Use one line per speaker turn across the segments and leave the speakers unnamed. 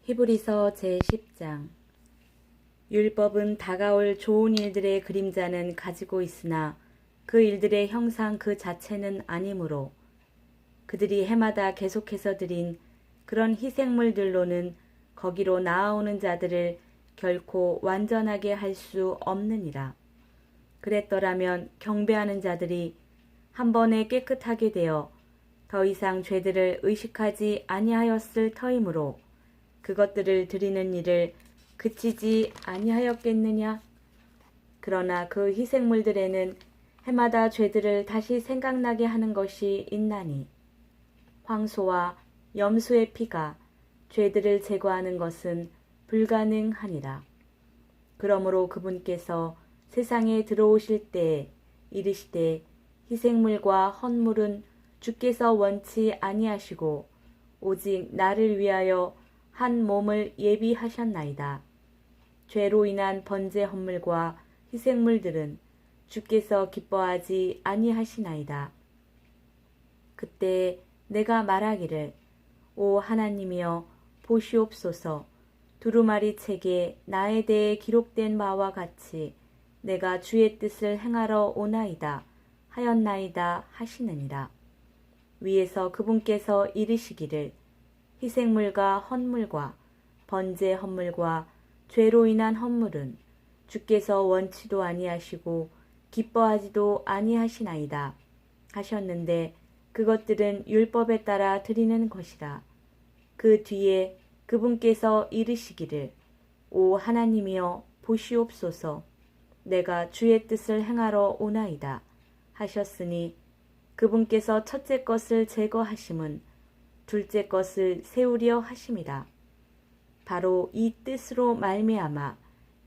히브리서 제10장. 율법은 다가올 좋은 일들의 그림자는 가지고 있으나 그 일들의 형상 그 자체는 아니므로 그들이 해마다 계속해서 드린 그런 희생물들로는 거기로 나아오는 자들을 결코 완전하게 할 수 없느니라. 그랬더라면 경배하는 자들이 한 번에 깨끗하게 되어 더 이상 죄들을 의식하지 아니하였을 터이므로 그것들을 드리는 일을 그치지 아니하였겠느냐? 그러나 그 희생물들에는 해마다 죄들을 다시 생각나게 하는 것이 있나니 황소와 염소의 피가 죄들을 제거하는 것은 불가능하니라. 그러므로 그분께서 세상에 들어오실 때에 이르시되 희생물과 헌물은 주께서 원치 아니하시고 오직 나를 위하여 한 몸을 예비하셨나이다. 죄로 인한 번제 헌물과 희생물들은 주께서 기뻐하지 아니하시나이다. 그때 내가 말하기를 오 하나님이여 보시옵소서. 두루마리 책에 나에 대해 기록된 바와 같이 내가 주의 뜻을 행하러 오나이다 하였나이다 하시느니라. 위에서 그분께서 이르시기를 희생물과 헌물과 번제 헌물과 죄로 인한 헌물은 주께서 원치도 아니하시고 기뻐하지도 아니하시나이다 하셨는데 그것들은 율법에 따라 드리는 것이라. 그 뒤에 그분께서 이르시기를 오 하나님이여 보시옵소서. 내가 주의 뜻을 행하러 오나이다 하셨으니 그분께서 첫째 것을 제거하심은 둘째 것을 세우려 하심이라. 바로 이 뜻으로 말미암아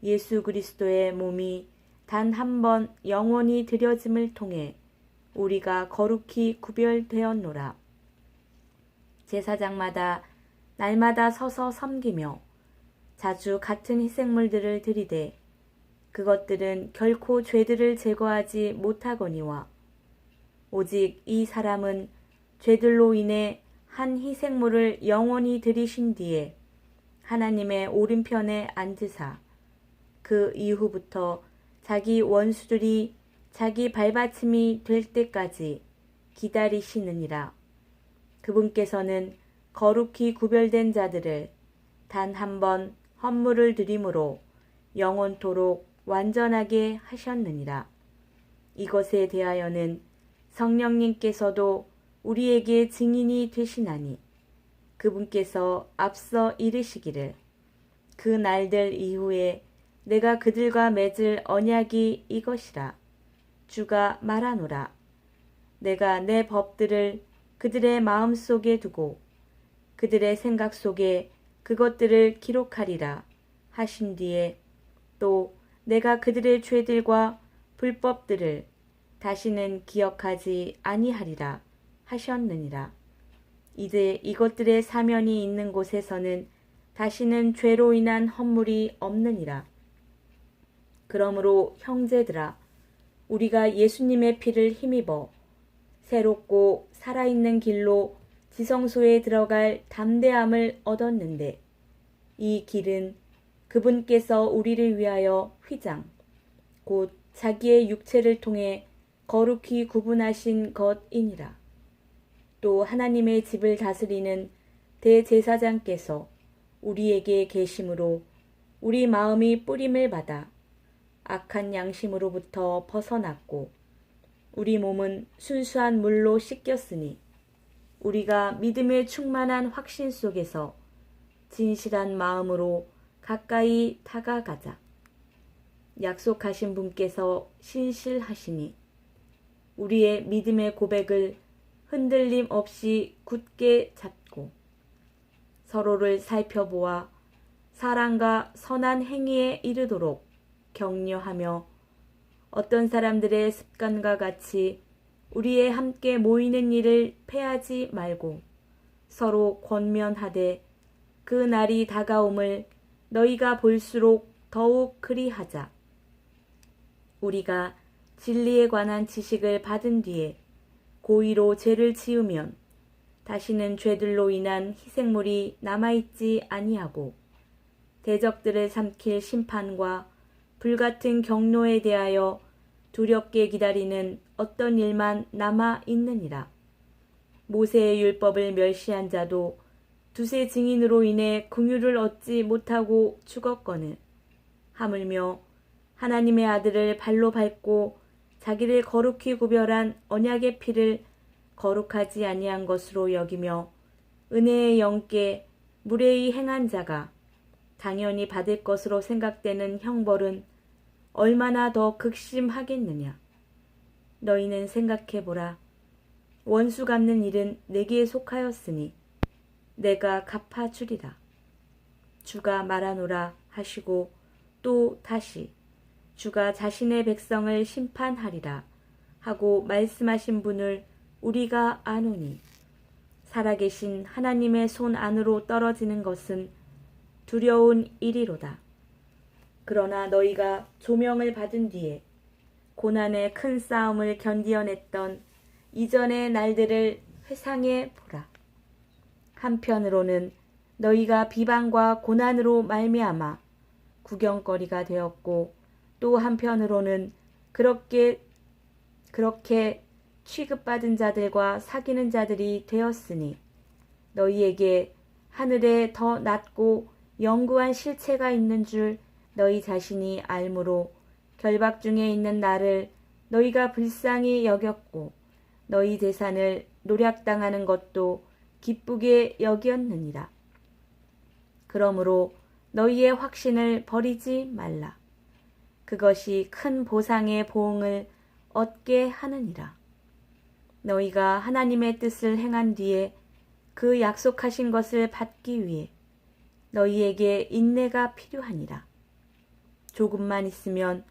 예수 그리스도의 몸이 단 한 번 영원히 드려짐을 통해 우리가 거룩히 구별되었노라. 제사장마다 날마다 서서 섬기며 자주 같은 희생물들을 드리되 그것들은 결코 죄들을 제거하지 못하거니와 오직 이 사람은 죄들로 인해 한 희생물을 영원히 드리신 뒤에 하나님의 오른편에 앉으사 그 이후부터 자기 원수들이 자기 발받침이 될 때까지 기다리시느니라. 그분께서는 거룩히 구별된 자들을 단 한 번 헌물을 드림으로 영원토록 완전하게 하셨느니라. 이것에 대하여는 성령님께서도 우리에게 증인이 되시나니 그분께서 앞서 이르시기를 그 날들 이후에 내가 그들과 맺을 언약이 이것이라. 주가 말하노라. 내가 내 법들을 그들의 마음속에 두고 그들의 생각 속에 그것들을 기록하리라 하신 뒤에 또 내가 그들의 죄들과 불법들을 다시는 기억하지 아니하리라 하셨느니라. 이제 이것들의 사면이 있는 곳에서는 다시는 죄로 인한 헌물이 없느니라. 그러므로 형제들아 우리가 예수님의 피를 힘입어 새롭고 살아있는 길로 지성소에 들어갈 담대함을 얻었는데 이 길은 그분께서 우리를 위하여 휘장 곧 자기의 육체를 통해 거룩히 구분하신 것이니라. 또 하나님의 집을 다스리는 대제사장께서 우리에게 계심으로 우리 마음이 뿌림을 받아 악한 양심으로부터 벗어났고 우리 몸은 순수한 물로 씻겼으니 우리가 믿음의 충만한 확신 속에서 진실한 마음으로 가까이 다가가자. 약속하신 분께서 신실하시니 우리의 믿음의 고백을 흔들림 없이 굳게 잡고 서로를 살펴보아 사랑과 선한 행위에 이르도록 격려하며 어떤 사람들의 습관과 같이 우리의 함께 모이는 일을 패하지 말고 서로 권면하되 그 날이 다가옴을 너희가 볼수록 더욱 그리하자. 우리가 진리에 관한 지식을 받은 뒤에 고의로 죄를 지으면 다시는 죄들로 인한 희생물이 남아있지 아니하고 대적들을 삼킬 심판과 불같은 경노에 대하여 두렵게 기다리는 어떤 일만 남아 있느니라. 모세의 율법을 멸시한 자도 두세 증인으로 인해 긍휼을 얻지 못하고 죽었거늘 하물며 하나님의 아들을 발로 밟고 자기를 거룩히 구별한 언약의 피를 거룩하지 아니한 것으로 여기며 은혜의 영께 무례히 행한 자가 당연히 받을 것으로 생각되는 형벌은 얼마나 더 극심하겠느냐. 너희는 생각해보라. 원수 갚는 일은 내게 속하였으니 내가 갚아주리라. 주가 말하노라 하시고 또 다시 주가 자신의 백성을 심판하리라 하고 말씀하신 분을 우리가 아노니 살아계신 하나님의 손 안으로 떨어지는 것은 두려운 일이로다. 그러나 너희가 조명을 받은 뒤에 고난의 큰 싸움을 견디어냈던 이전의 날들을 회상해 보라. 한편으로는 너희가 비방과 고난으로 말미암아 구경거리가 되었고 또 한편으로는 그렇게 취급받은 자들과 사귀는 자들이 되었으니 너희에게 하늘에 더 낮고 영구한 실체가 있는 줄 너희 자신이 알므로 결박 중에 있는 나를 너희가 불쌍히 여겼고 너희 재산을 노략당하는 것도 기쁘게 여겼느니라. 그러므로 너희의 확신을 버리지 말라. 그것이 큰 보상의 보응을 얻게 하느니라. 너희가 하나님의 뜻을 행한 뒤에 그 약속하신 것을 받기 위해 너희에게 인내가 필요하니라. 조금만 있으면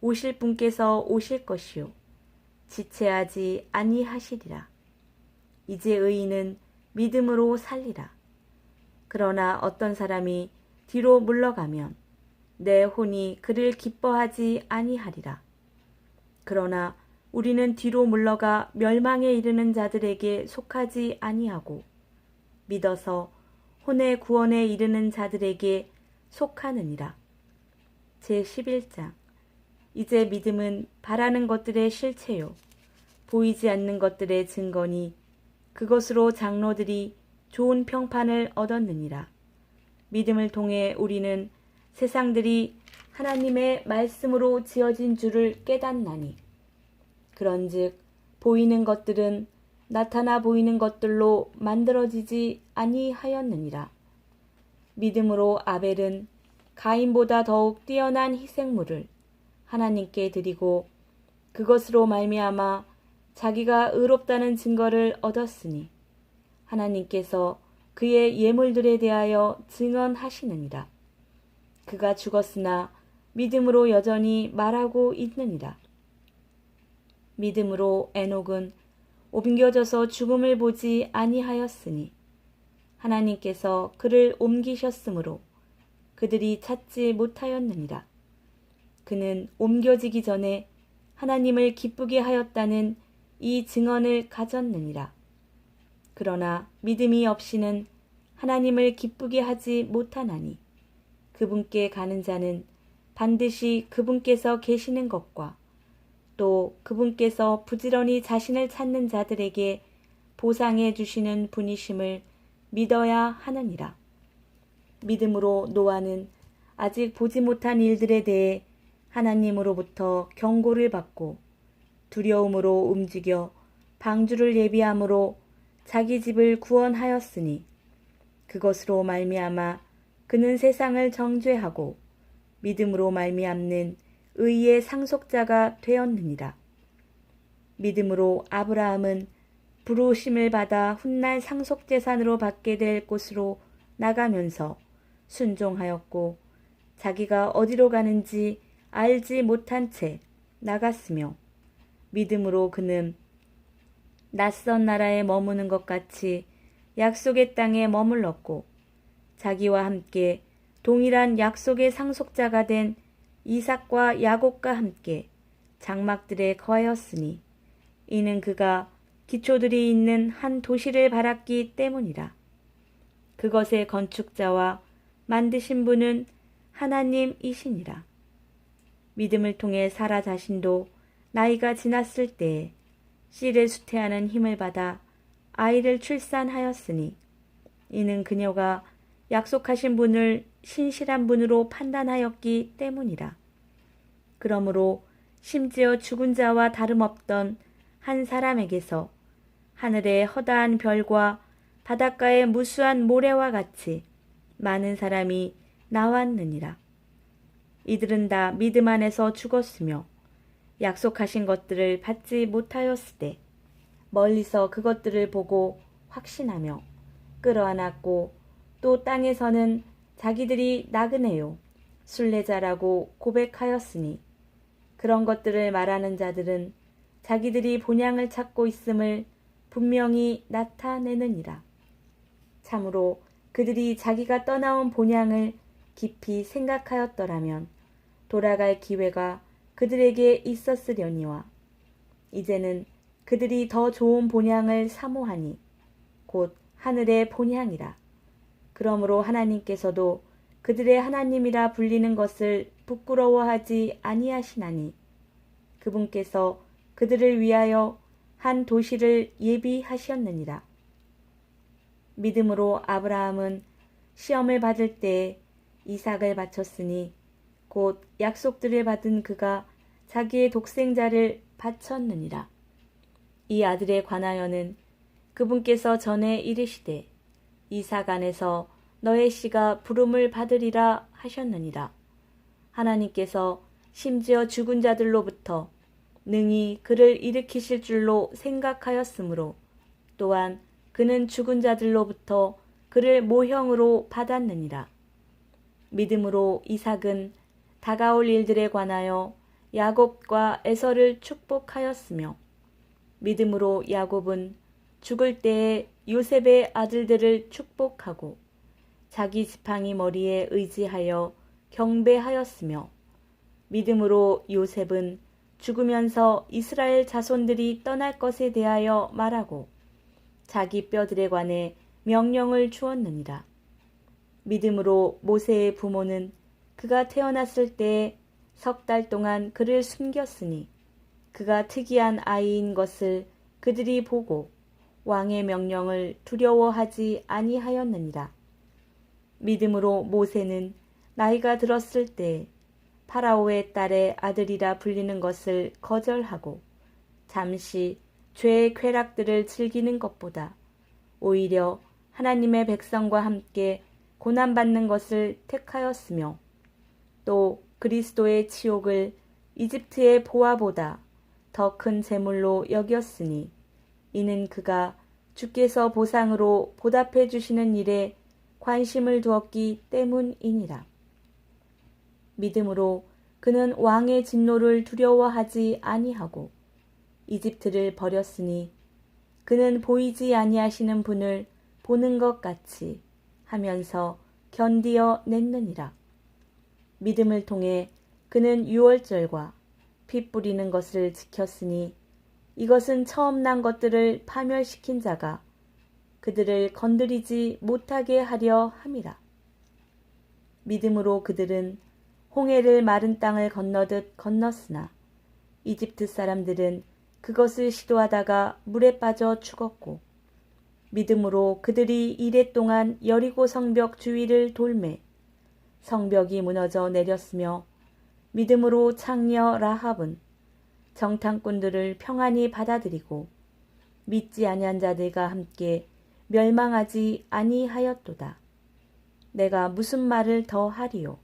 오실 분께서 오실 것이요 지체하지 아니하시리라. 이제 의인은 믿음으로 살리라. 그러나 어떤 사람이 뒤로 물러가면 내 혼이 그를 기뻐하지 아니하리라. 그러나 우리는 뒤로 물러가 멸망에 이르는 자들에게 속하지 아니하고 믿어서 혼의 구원에 이르는 자들에게 속하느니라. 제11장. 이제 믿음은 바라는 것들의 실체요 보이지 않는 것들의 증거니 그것으로 장로들이 좋은 평판을 얻었느니라. 믿음을 통해 우리는 세상들이 하나님의 말씀으로 지어진 줄을 깨닫나니 그런즉 보이는 것들은 나타나 보이는 것들로 만들어지지 아니하였느니라. 믿음으로 아벨은 가인보다 더욱 뛰어난 희생물을 하나님께 드리고 그것으로 말미암아 자기가 의롭다는 증거를 얻었으니 하나님께서 그의 예물들에 대하여 증언하시느니라. 그가 죽었으나 믿음으로 여전히 말하고 있느니라. 믿음으로 에녹은 옮겨져서 죽음을 보지 아니하였으니 하나님께서 그를 옮기셨으므로 그들이 찾지 못하였느니라. 그는 옮겨지기 전에 하나님을 기쁘게 하였다는 이 증언을 가졌느니라. 그러나 믿음이 없이는 하나님을 기쁘게 하지 못하나니 그분께 가는 자는 반드시 그분께서 계시는 것과 또 그분께서 부지런히 자신을 찾는 자들에게 보상해 주시는 분이심을 믿어야 하느니라. 믿음으로 노아는 아직 보지 못한 일들에 대해 하나님으로부터 경고를 받고 두려움으로 움직여 방주를 예비함으로 자기 집을 구원하였으니 그것으로 말미암아 그는 세상을 정죄하고 믿음으로 말미암는 의의 상속자가 되었느니라. 믿음으로 아브라함은 부르심을 받아 훗날 상속재산으로 받게 될 곳으로 나가면서 순종하였고 자기가 어디로 가는지 알지 못한 채 나갔으며 믿음으로 그는 낯선 나라에 머무는 것 같이 약속의 땅에 머물렀고 자기와 함께 동일한 약속의 상속자가 된 이삭과 야곱과 함께 장막들에 거하였으니 이는 그가 기초들이 있는 한 도시를 바랐기 때문이라. 그것의 건축자와 만드신 분은 하나님이시니라. 믿음을 통해 사라 자신도 나이가 지났을 때에 씨를 수태하는 힘을 받아 아이를 출산하였으니 이는 그녀가 약속하신 분을 신실한 분으로 판단하였기 때문이라. 그러므로 심지어 죽은 자와 다름없던 한 사람에게서 하늘의 허다한 별과 바닷가의 무수한 모래와 같이 많은 사람이 나왔느니라. 이들은 다 믿음 안에서 죽었으며 약속하신 것들을 받지 못하였을 때 멀리서 그것들을 보고 확신하며 끌어안았고 또 땅에서는 자기들이 나그네요 순례자라고 고백하였으니 그런 것들을 말하는 자들은 자기들이 본향을 찾고 있음을 분명히 나타내느니라. 참으로 그들이 자기가 떠나온 본향을 깊이 생각하였더라면 돌아갈 기회가 그들에게 있었으려니와 이제는 그들이 더 좋은 본향을 사모하니 곧 하늘의 본향이라. 그러므로 하나님께서도 그들의 하나님이라 불리는 것을 부끄러워하지 아니하시나니 그분께서 그들을 위하여 한 도시를 예비하셨느니라. 믿음으로 아브라함은 시험을 받을 때에 이삭을 바쳤으니 곧 약속들을 받은 그가 자기의 독생자를 바쳤느니라. 이 아들에 관하여는 그분께서 전에 이르시되 이삭 안에서 너의 씨가 부름을 받으리라 하셨느니라. 하나님께서 심지어 죽은 자들로부터 능히 그를 일으키실 줄로 생각하였으므로 또한 그는 죽은 자들로부터 그를 모형으로 받았느니라. 믿음으로 이삭은 다가올 일들에 관하여 야곱과 에서를 축복하였으며 믿음으로 야곱은 죽을 때에 요셉의 아들들을 축복하고 자기 지팡이 머리에 의지하여 경배하였으며 믿음으로 요셉은 죽으면서 이스라엘 자손들이 떠날 것에 대하여 말하고 자기 뼈들에 관해 명령을 주었느니라. 믿음으로 모세의 부모는 그가 태어났을 때에 3달 동안 그를 숨겼으니 그가 특이한 아이인 것을 그들이 보고 왕의 명령을 두려워하지 아니하였느니라. 믿음으로 모세는 나이가 들었을 때 파라오의 딸의 아들이라 불리는 것을 거절하고 잠시 죄의 쾌락들을 즐기는 것보다 오히려 하나님의 백성과 함께 고난받는 것을 택하였으며 또 그리스도의 치욕을 이집트의 보화보다 더 큰 재물로 여겼으니 이는 그가 주께서 보상으로 보답해 주시는 일에 관심을 두었기 때문이니라. 믿음으로 그는 왕의 진노를 두려워하지 아니하고 이집트를 버렸으니 그는 보이지 아니하시는 분을 보는 것 같이 하면서 견디어 냈느니라. 믿음을 통해 그는 유월절과 피 뿌리는 것을 지켰으니 이것은 처음 난 것들을 파멸시킨 자가 그들을 건드리지 못하게 하려 함이라. 믿음으로 그들은 홍해를 마른 땅을 건너듯 건넜으나 이집트 사람들은 그것을 시도하다가 물에 빠져 죽었고 믿음으로 그들이 이랫동안 여리고 성벽 주위를 돌매 성벽이 무너져 내렸으며 믿음으로 창녀 라합은 정탐꾼들을 평안히 받아들이고 믿지 아니한 자들과 함께 멸망하지 아니하였도다. 내가 무슨 말을 더 하리요?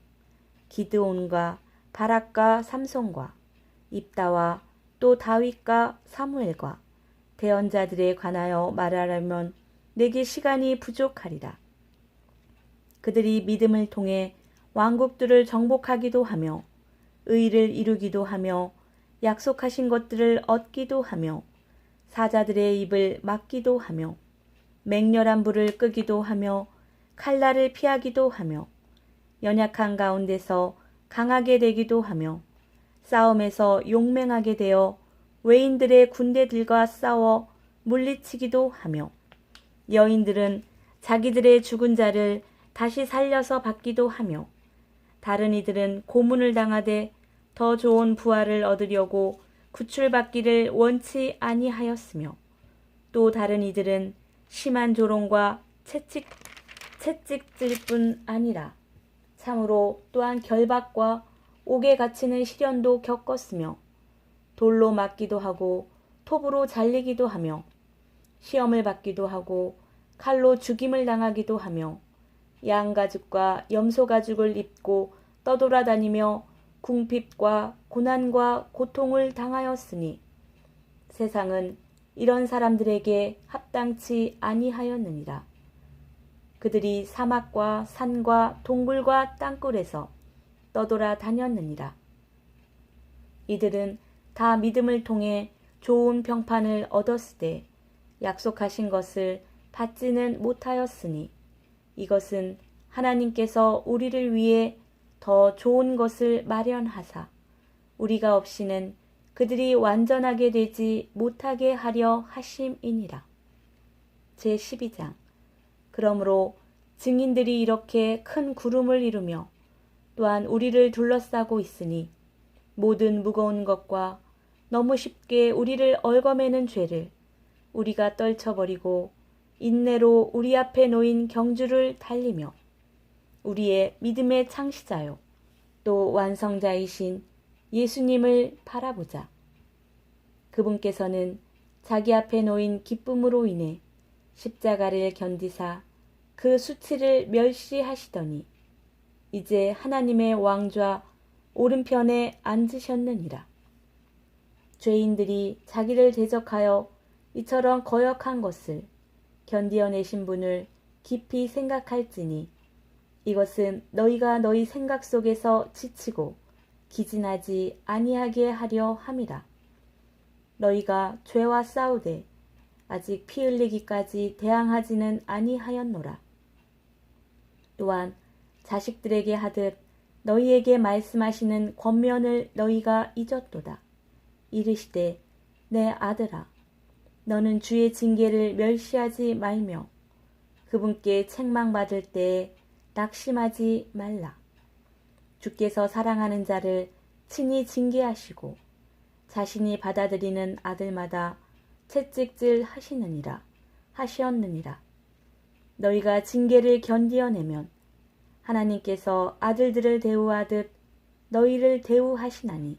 기드온과 바락과 삼손과 입다와 또 다윗과 사무엘과 대언자들에 관하여 말하려면 내게 시간이 부족하리라. 그들이 믿음을 통해 왕국들을 정복하기도 하며 의를 이루기도 하며 약속하신 것들을 얻기도 하며 사자들의 입을 막기도 하며 맹렬한 불을 끄기도 하며 칼날을 피하기도 하며 연약한 가운데서 강하게 되기도 하며 싸움에서 용맹하게 되어 외인들의 군대들과 싸워 물리치기도 하며 여인들은 자기들의 죽은 자를 다시 살려서 받기도 하며 다른 이들은 고문을 당하되 더 좋은 부활을 얻으려고 구출받기를 원치 아니하였으며 또 다른 이들은 심한 조롱과 채찍질 뿐 아니라 참으로 또한 결박과 옥에 갇히는 시련도 겪었으며 돌로 맞기도 하고 톱으로 잘리기도 하며 시험을 받기도 하고 칼로 죽임을 당하기도 하며 양가죽과 염소가죽을 입고 떠돌아다니며 궁핍과 고난과 고통을 당하였으니 세상은 이런 사람들에게 합당치 아니하였느니라. 그들이 사막과 산과 동굴과 땅굴에서 떠돌아다녔느니라. 이들은 다 믿음을 통해 좋은 평판을 얻었으되 약속하신 것을 받지는 못하였으니 이것은 하나님께서 우리를 위해 더 좋은 것을 마련하사 우리가 없이는 그들이 완전하게 되지 못하게 하려 하심이니라. 제12장. 그러므로 증인들이 이렇게 큰 구름을 이루며 또한 우리를 둘러싸고 있으니 모든 무거운 것과 너무 쉽게 우리를 얽어매는 죄를 우리가 떨쳐버리고 인내로 우리 앞에 놓인 경주를 달리며 우리의 믿음의 창시자요 또 완성자이신 예수님을 바라보자. 그분께서는 자기 앞에 놓인 기쁨으로 인해 십자가를 견디사 그 수치를 멸시하시더니 이제 하나님의 왕좌 오른편에 앉으셨느니라. 죄인들이 자기를 대적하여 이처럼 거역한 것을 견디어내신 분을 깊이 생각할지니 이것은 너희가 너희 생각 속에서 지치고 기진하지 아니하게 하려 함이라. 너희가 죄와 싸우되 아직 피 흘리기까지 대항하지는 아니하였노라. 또한 자식들에게 하듯 너희에게 말씀하시는 권면을 너희가 잊었도다. 이르시되 내 아들아 너는 주의 징계를 멸시하지 말며 그분께 책망받을 때에 낙심하지 말라. 주께서 사랑하는 자를 친히 징계하시고 자신이 받아들이는 아들마다 채찍질 하시었느니라. 너희가 징계를 견디어내면 하나님께서 아들들을 대우하듯 너희를 대우하시나니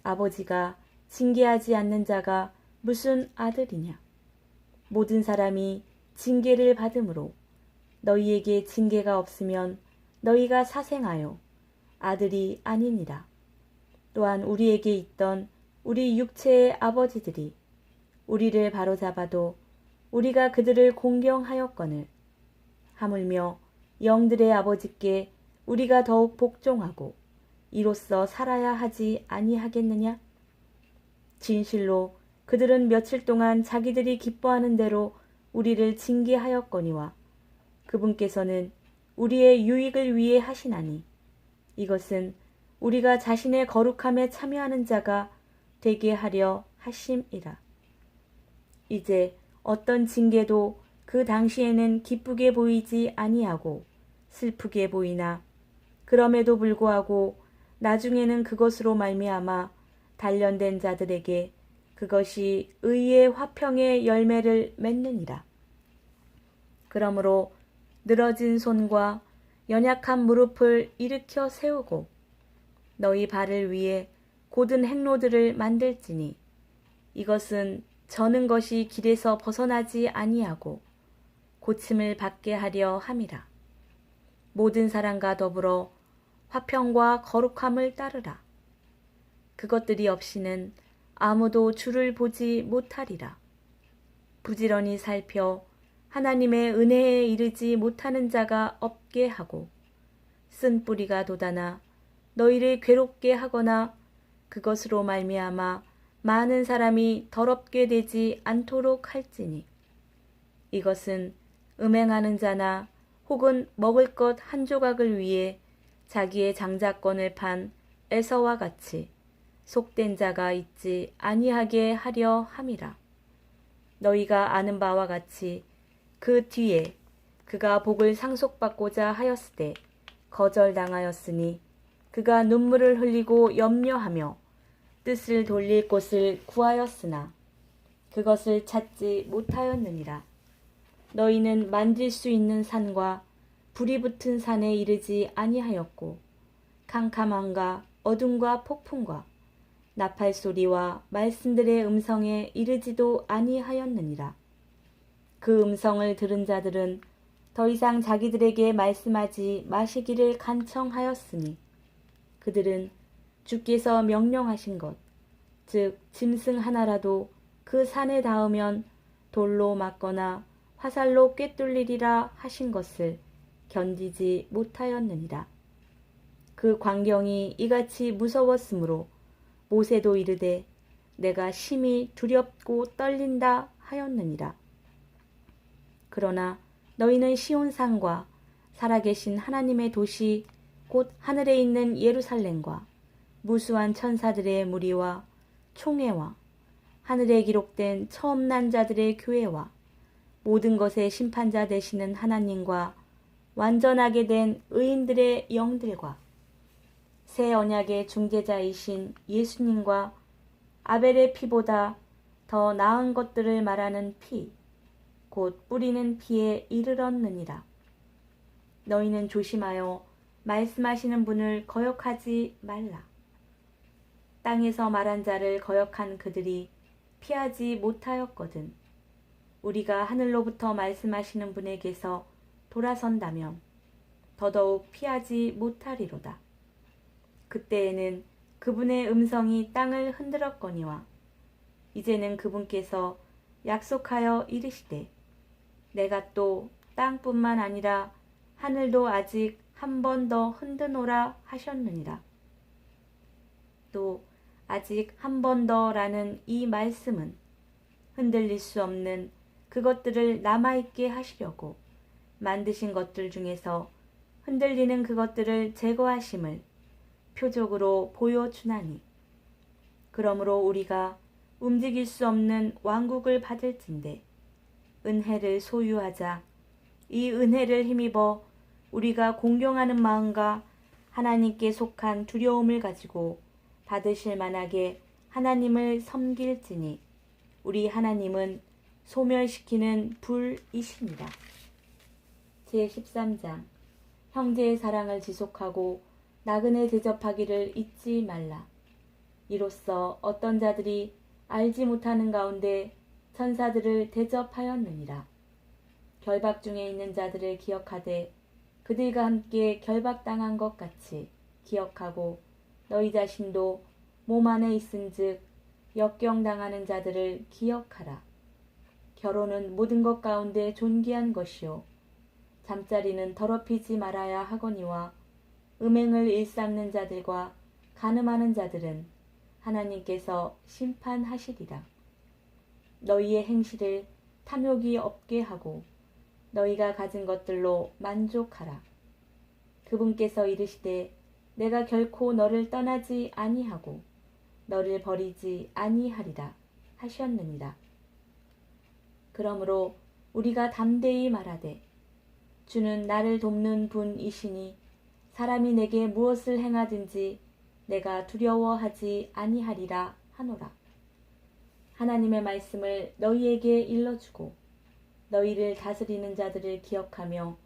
아버지가 징계하지 않는 자가 무슨 아들이냐. 모든 사람이 징계를 받음으로 너희에게 징계가 없으면 너희가 사생하여 아들이 아니니라. 또한 우리에게 있던 우리 육체의 아버지들이 우리를 바로잡아도 우리가 그들을 공경하였거늘 하물며 영들의 아버지께 우리가 더욱 복종하고 이로써 살아야 하지 아니하겠느냐? 진실로 그들은 며칠 동안 자기들이 기뻐하는 대로 우리를 징계하였거니와 그분께서는 우리의 유익을 위해 하시나니 이것은 우리가 자신의 거룩함에 참여하는 자가 되게 하려 하심이라. 이제 어떤 징계도 그 당시에는 기쁘게 보이지 아니하고 슬프게 보이나 그럼에도 불구하고 나중에는 그것으로 말미암아 단련된 자들에게 그것이 의의 화평의 열매를 맺느니라. 그러므로 늘어진 손과 연약한 무릎을 일으켜 세우고 너희 발을 위해 곧은 행로들을 만들지니 이것은 저는 것이 길에서 벗어나지 아니하고 고침을 받게 하려 함이라. 모든 사람과 더불어 화평과 거룩함을 따르라. 그것들이 없이는 아무도 주를 보지 못하리라. 부지런히 살펴 하나님의 은혜에 이르지 못하는 자가 없게 하고 쓴 뿌리가 돋아나 너희를 괴롭게 하거나 그것으로 말미암아 많은 사람이 더럽게 되지 않도록 할지니 이것은 음행하는 자나 혹은 먹을 것 한 조각을 위해 자기의 장자권을 판 에서와 같이 속된 자가 있지 아니하게 하려 함이라. 너희가 아는 바와 같이 그 뒤에 그가 복을 상속받고자 하였을 때 거절당하였으니 그가 눈물을 흘리고 염려하며 뜻을 돌릴 곳을 구하였으나 그것을 찾지 못하였느니라. 너희는 만질 수 있는 산과 불이 붙은 산에 이르지 아니하였고 캄캄함과 어둠과 폭풍과 나팔 소리와 말씀들의 음성에 이르지도 아니하였느니라. 그 음성을 들은 자들은 더 이상 자기들에게 말씀하지 마시기를 간청하였으니 그들은 주께서 명령하신 것, 즉 짐승 하나라도 그 산에 닿으면 돌로 맞거나 화살로 꿰뚫리리라 하신 것을 견디지 못하였느니라. 그 광경이 이같이 무서웠으므로 모세도 이르되 내가 심히 두렵고 떨린다 하였느니라. 그러나 너희는 시온산과 살아계신 하나님의 도시 곧 하늘에 있는 예루살렘과 무수한 천사들의 무리와 총회와 하늘에 기록된 처음 난 자들의 교회와 모든 것의 심판자 되시는 하나님과 완전하게 된 의인들의 영들과 새 언약의 중재자이신 예수님과 아벨의 피보다 더 나은 것들을 말하는 피, 곧 뿌리는 피에 이르렀느니라. 너희는 조심하여 말씀하시는 분을 거역하지 말라. 땅에서 말한 자를 거역한 그들이 피하지 못하였거든. 우리가 하늘로부터 말씀하시는 분에게서 돌아선다면 더더욱 피하지 못하리로다. 그때에는 그분의 음성이 땅을 흔들었거니와 이제는 그분께서 약속하여 이르시되 내가 또 땅뿐만 아니라 하늘도 아직 한 번 더 흔드노라 하셨느니라. 또 아직 한 번 더라는 이 말씀은 흔들릴 수 없는 그것들을 남아있게 하시려고 만드신 것들 중에서 흔들리는 그것들을 제거하심을 표적으로 보여주나니 그러므로 우리가 움직일 수 없는 왕국을 받을진대 은혜를 소유하자. 이 은혜를 힘입어 우리가 공경하는 마음과 하나님께 속한 두려움을 가지고 받으실 만하게 하나님을 섬길지니 우리 하나님은 소멸시키는 불이십니다. 제13장 형제의 사랑을 지속하고 나그네 대접하기를 잊지 말라. 이로써 어떤 자들이 알지 못하는 가운데 천사들을 대접하였느니라. 결박 중에 있는 자들을 기억하되 그들과 함께 결박당한 것 같이 기억하고 너희 자신도 몸 안에 있은즉 역경당하는 자들을 기억하라. 결혼은 모든 것 가운데 존귀한 것이요 잠자리는 더럽히지 말아야 하거니와 음행을 일삼는 자들과 간음하는 자들은 하나님께서 심판하시리라. 너희의 행실을 탐욕이 없게 하고 너희가 가진 것들로 만족하라. 그분께서 이르시되 내가 결코 너를 떠나지 아니하고 너를 버리지 아니하리라 하셨느니라. 그러므로 우리가 담대히 말하되 주는 나를 돕는 분이시니 사람이 내게 무엇을 행하든지 내가 두려워하지 아니하리라 하노라. 하나님의 말씀을 너희에게 일러주고 너희를 다스리는 자들을 기억하며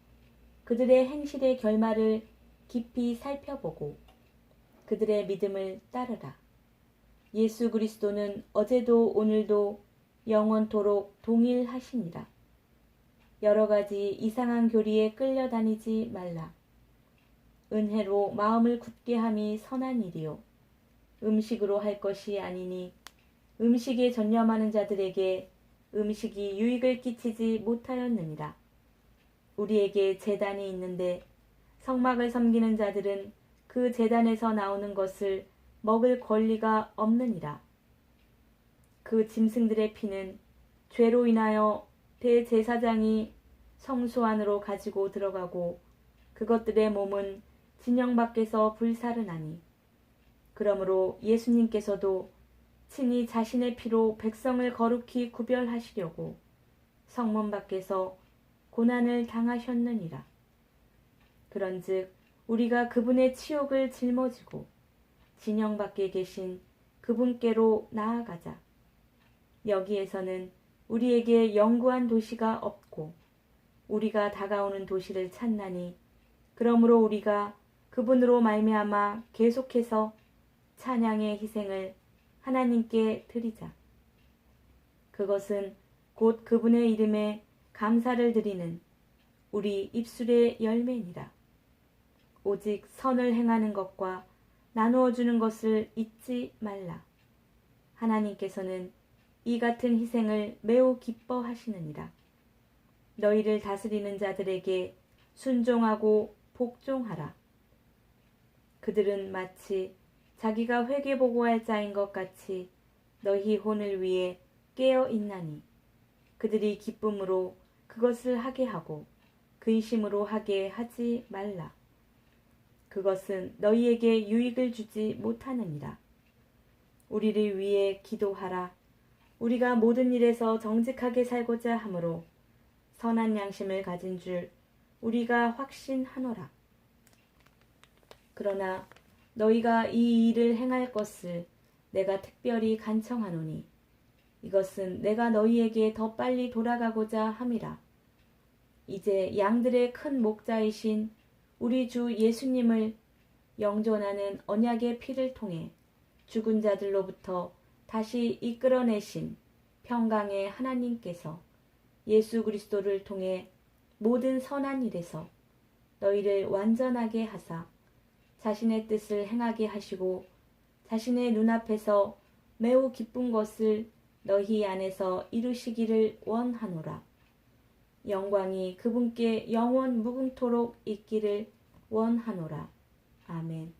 그들의 행실의 결말을 깊이 살펴보고 그들의 믿음을 따르라. 예수 그리스도는 어제도 오늘도 영원토록 동일하시니라. 여러 가지 이상한 교리에 끌려다니지 말라. 은혜로 마음을 굳게 함이 선한 일이요 음식으로 할 것이 아니니 음식에 전념하는 자들에게 음식이 유익을 끼치지 못하였느니라. 우리에게 제단이 있는데 성막을 섬기는 자들은 그 제단에서 나오는 것을 먹을 권리가 없느니라. 그 짐승들의 피는 죄로 인하여 대제사장이 성소 안으로 가지고 들어가고 그것들의 몸은 진영 밖에서 불사르나니 그러므로 예수님께서도 친히 자신의 피로 백성을 거룩히 구별하시려고 성문 밖에서 고난을 당하셨느니라. 그런즉 우리가 그분의 치욕을 짊어지고 진영 밖에 계신 그분께로 나아가자. 여기에서는 우리에게 영구한 도시가 없고 우리가 다가오는 도시를 찾나니 그러므로 우리가 그분으로 말미암아 계속해서 찬양의 희생을 하나님께 드리자. 그것은 곧 그분의 이름에 감사를 드리는 우리 입술의 열매니라. 오직 선을 행하는 것과 나누어 주는 것을 잊지 말라. 하나님께서는 이 같은 희생을 매우 기뻐하시느니라. 너희를 다스리는 자들에게 순종하고 복종하라. 그들은 마치 자기가 회개 보고할 자인 것 같이 너희 혼을 위해 깨어 있나니 그들이 기쁨으로 그것을 하게 하고 근심으로 하게 하지 말라. 그것은 너희에게 유익을 주지 못하느니라. 우리를 위해 기도하라. 우리가 모든 일에서 정직하게 살고자 하므로 선한 양심을 가진 줄 우리가 확신하노라. 그러나 너희가 이 일을 행할 것을 내가 특별히 간청하노니 이것은 내가 너희에게 더 빨리 돌아가고자 함이라. 이제 양들의 큰 목자이신 우리 주 예수님을 영존하는 언약의 피를 통해 죽은 자들로부터 다시 이끌어내신 평강의 하나님께서 예수 그리스도를 통해 모든 선한 일에서 너희를 완전하게 하사 자신의 뜻을 행하게 하시고 자신의 눈앞에서 매우 기쁜 것을 너희 안에서 이루시기를 원하노라. 영광이 그분께 영원 무궁토록 있기를 원하노라. 아멘.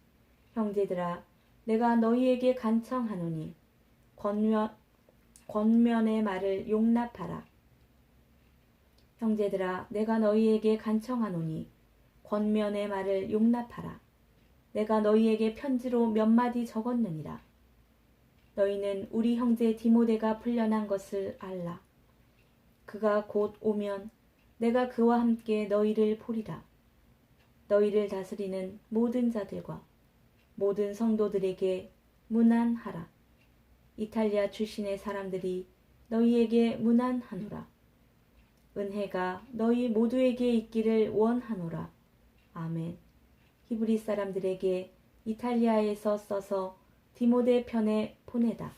형제들아, 내가 너희에게 간청하노니 권면의 말을 용납하라. 형제들아, 내가 너희에게 간청하노니 권면의 말을 용납하라. 내가 너희에게 편지로 몇 마디 적었느니라. 너희는 우리 형제 디모데가 풀려난 것을 알라. 그가 곧 오면 내가 그와 함께 너희를 보리라. 너희를 다스리는 모든 자들과 모든 성도들에게 문안하라. 이탈리아 출신의 사람들이 너희에게 문안하노라. 은혜가 너희 모두에게 있기를 원하노라. 아멘. 히브리 사람들에게 이탈리아에서 써서 디모데 편에 보내다.